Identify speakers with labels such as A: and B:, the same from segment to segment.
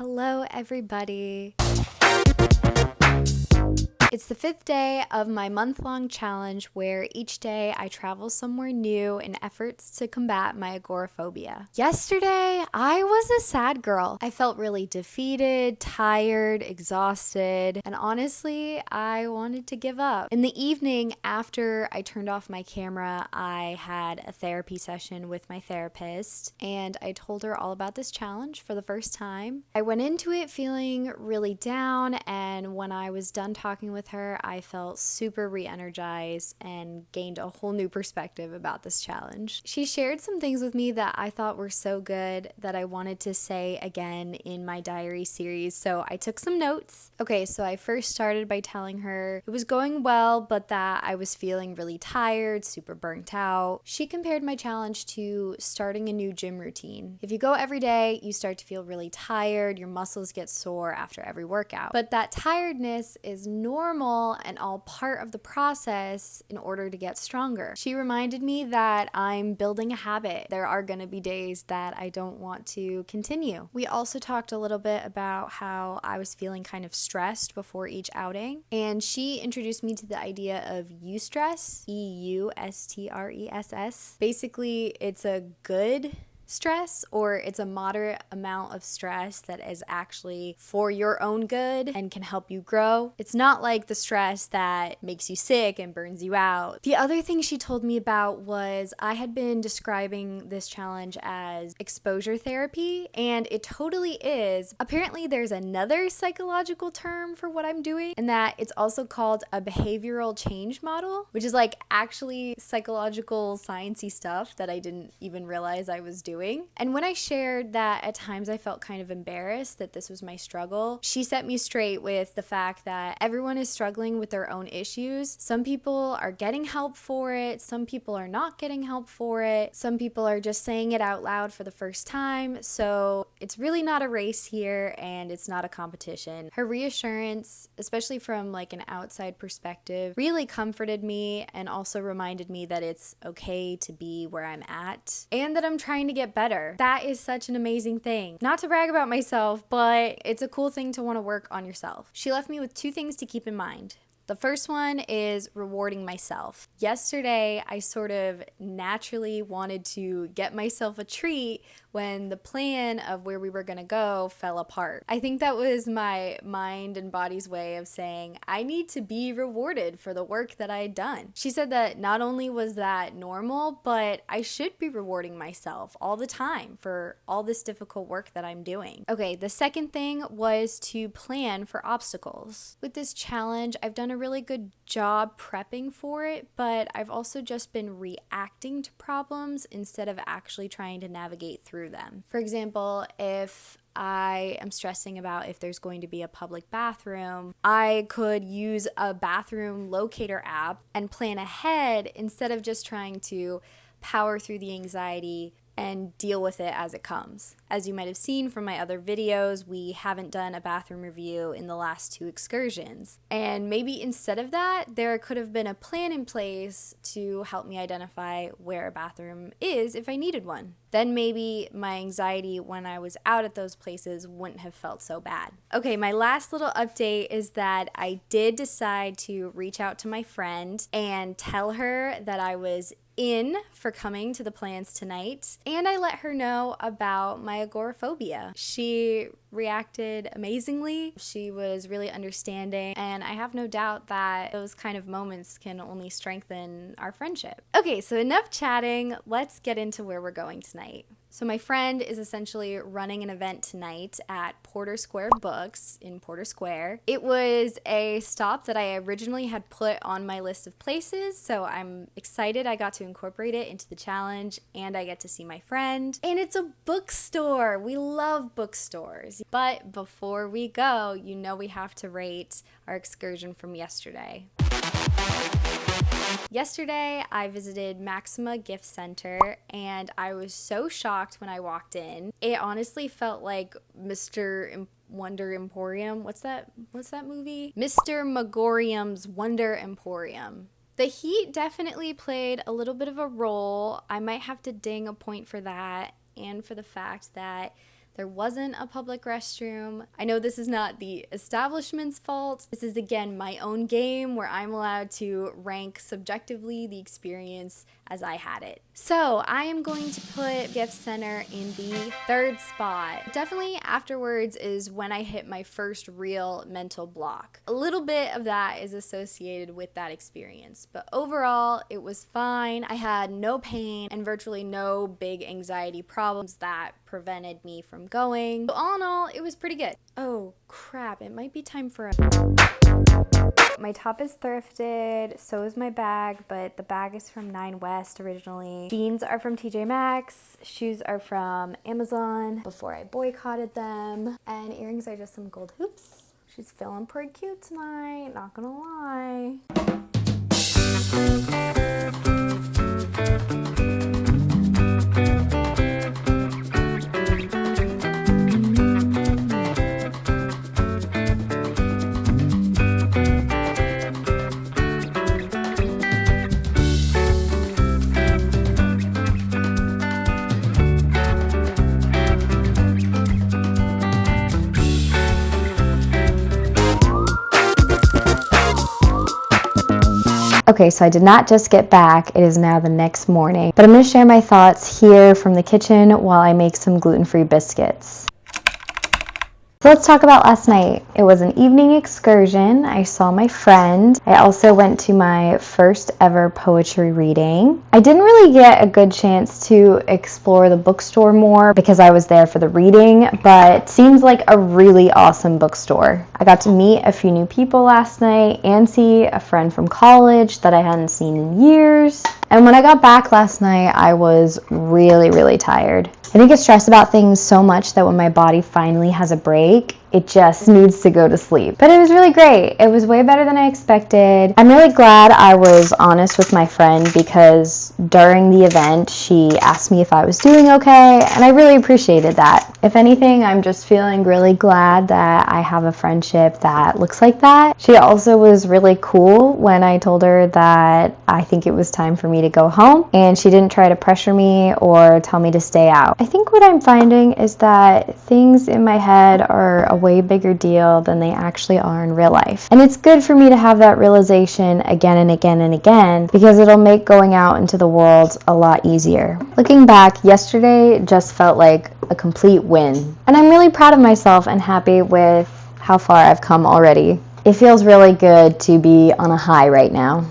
A: Hello, everybody. It's the 5th day of my month-long challenge where each day I travel somewhere new in efforts to combat my agoraphobia. Yesterday, I was a sad girl. I felt really defeated, tired, exhausted, and honestly, I wanted to give up. In the evening, after I turned off my camera, I had a therapy session with my therapist, and I told her all about this challenge for the first time. I went into it feeling really down, and when I was done talking with her, I felt super re-energized and gained a whole new perspective about this challenge. She shared some things with me that I thought were so good that I wanted to say again in my diary series, so I took some notes. Okay, so I first started by telling her it was going well, but that I was feeling really tired, super burnt out. She compared my challenge to starting a new gym routine. If you go every day, you start to feel really tired, your muscles get sore after every workout. But that tiredness is normal and all part of the process in order to get stronger. She reminded me that I'm building a habit. There are going to be days that I don't want to continue. We also talked a little bit about how I was feeling kind of stressed before each outing, and she introduced me to the idea of eustress, EUSTRESS. Basically, it's a good stress, or it's a moderate amount of stress that is actually for your own good and can help you grow. It's not like the stress that makes you sick and burns you out. The other thing she told me about was I had been describing this challenge as exposure therapy, and it totally is. Apparently there's another psychological term for what I'm doing, and that it's also called a behavioral change model, which is like actually psychological sciencey stuff that I didn't even realize I was doing. And when I shared that at times I felt kind of embarrassed that this was my struggle, she set me straight with the fact that everyone is struggling with their own issues. Some people are getting help for it, some people are not getting help for it, some people are just saying it out loud for the first time. So it's really not a race here, and it's not a competition. Her reassurance, especially from like an outside perspective, really comforted me and also reminded me that it's okay to be where I'm at and that I'm trying to get better. That is such an amazing thing. Not to brag about myself, but it's a cool thing to want to work on yourself. She left me with 2 things to keep in mind. The first one is rewarding myself. Yesterday, I sort of naturally wanted to get myself a treat when the plan of where we were going to go fell apart. I think that was my mind and body's way of saying, I need to be rewarded for the work that I had done. She said that not only was that normal, but I should be rewarding myself all the time for all this difficult work that I'm doing. Okay, the second thing was to plan for obstacles. With this challenge, I've done a really good job prepping for it, but I've also just been reacting to problems instead of actually trying to navigate through them. For example, if I am stressing about if there's going to be a public bathroom, I could use a bathroom locator app and plan ahead instead of just trying to power through the anxiety and deal with it as it comes. As you might have seen from my other videos, we haven't done a bathroom review in the last 2 excursions. And maybe instead of that, there could have been a plan in place to help me identify where a bathroom is if I needed one. Then maybe my anxiety when I was out at those places wouldn't have felt so bad. Okay, my last little update is that I did decide to reach out to my friend and tell her that I was in for coming to the plans tonight, and I let her know about my agoraphobia. She reacted amazingly. She was really understanding, and I have no doubt that those kind of moments can only strengthen our friendship. Okay, so enough chatting. Let's get into where we're going tonight. So my friend is essentially running an event tonight at Porter Square Books in Porter Square. It was a stop that I originally had put on my list of places, so I'm excited I got to incorporate it into the challenge, and I get to see my friend. And it's a bookstore. We love bookstores. But before we go, you know we have to rate our excursion from yesterday. Yesterday, I visited Maxima Gift Center, and I was so shocked when I walked in. It honestly felt like Mr. Wonder Emporium. What's that movie? Mr. Megorium's Wonder Emporium. The heat definitely played a little bit of a role. I might have to ding a point for that, and for the fact that There wasn't a public restroom. I know this is not the establishment's fault. This is, again, my own game where I'm allowed to rank subjectively the experience as I had it. So I am going to put Gift Center in the third spot. Definitely afterwards is when I hit my first real mental block. A little bit of that is associated with that experience, but overall it was fine. I had no pain and virtually no big anxiety problems that prevented me from going. So all in all, it was pretty good. Oh crap, it might be time for a... My top is thrifted, so is my bag, but the bag is from 9 West originally. Jeans are from TJ Maxx, shoes are from Amazon before I boycotted them, and earrings are just some gold hoops. She's feeling pretty cute tonight, not gonna lie.
B: Okay, so I did not just get back, it is now the next morning, but I'm going to share my thoughts here from the kitchen while I make some gluten-free biscuits. So let's talk about last night. It was an evening excursion. I saw my friend. I also went to my first ever poetry reading. I didn't really get a good chance to explore the bookstore more because I was there for the reading, but it seems like a really awesome bookstore. I got to meet a few new people last night and see a friend from college that I hadn't seen in years. And when I got back last night, I was really tired. I think I stress about things so much that when my body finally has a break, it just needs to go to sleep. But it was really great. It was way better than I expected. I'm really glad I was honest with my friend because during the event, she asked me if I was doing okay, and I really appreciated that. If anything, I'm just feeling really glad that I have a friendship that looks like that. She also was really cool when I told her that I think it was time for me to go home, and she didn't try to pressure me or tell me to stay out. I think what I'm finding is that things in my head are a way bigger deal than they actually are in real life. And it's good for me to have that realization again and again and again because it'll make going out into the world a lot easier. Looking back, yesterday just felt like a complete win. And I'm really proud of myself and happy with how far I've come already. It feels really good to be on a high right now.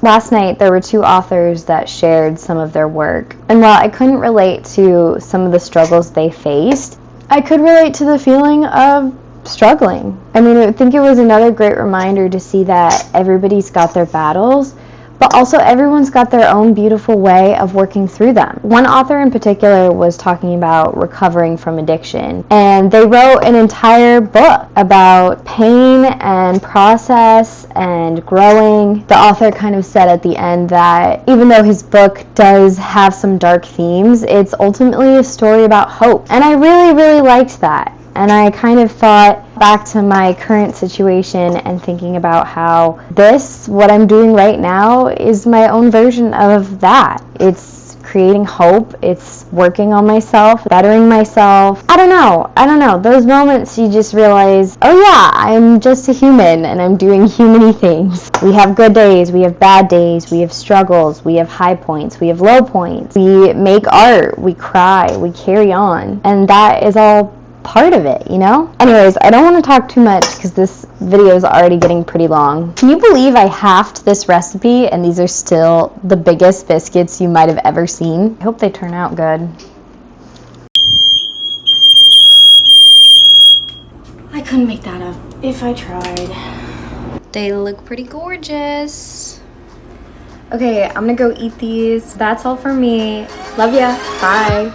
B: Last night, there were 2 authors that shared some of their work. And while I couldn't relate to some of the struggles they faced, I could relate to the feeling of struggling. I mean, I think it was another great reminder to see that everybody's got their battles, but also everyone's got their own beautiful way of working through them. One author in particular was talking about recovering from addiction, and they wrote an entire book about pain and process and growing. The author kind of said at the end that even though his book does have some dark themes, it's ultimately a story about hope. And I really liked that. And I kind of thought back to my current situation and thinking about how what I'm doing right now, is my own version of that. It's creating hope. It's working on myself, bettering myself. I don't know. Those moments you just realize, oh yeah, I'm just a human and I'm doing humany things. We have good days, we have bad days, we have struggles, we have high points, we have low points. We make art, we cry, we carry on. And that is all part of it, you know? Anyways, I don't want to talk too much because this video is already getting pretty long. Can you believe I halved this recipe and these are still the biggest biscuits you might have ever seen? I hope they turn out good.
A: I couldn't make that up if I tried. They look pretty gorgeous. Okay, I'm gonna go eat these. That's all for me. Love ya. Bye.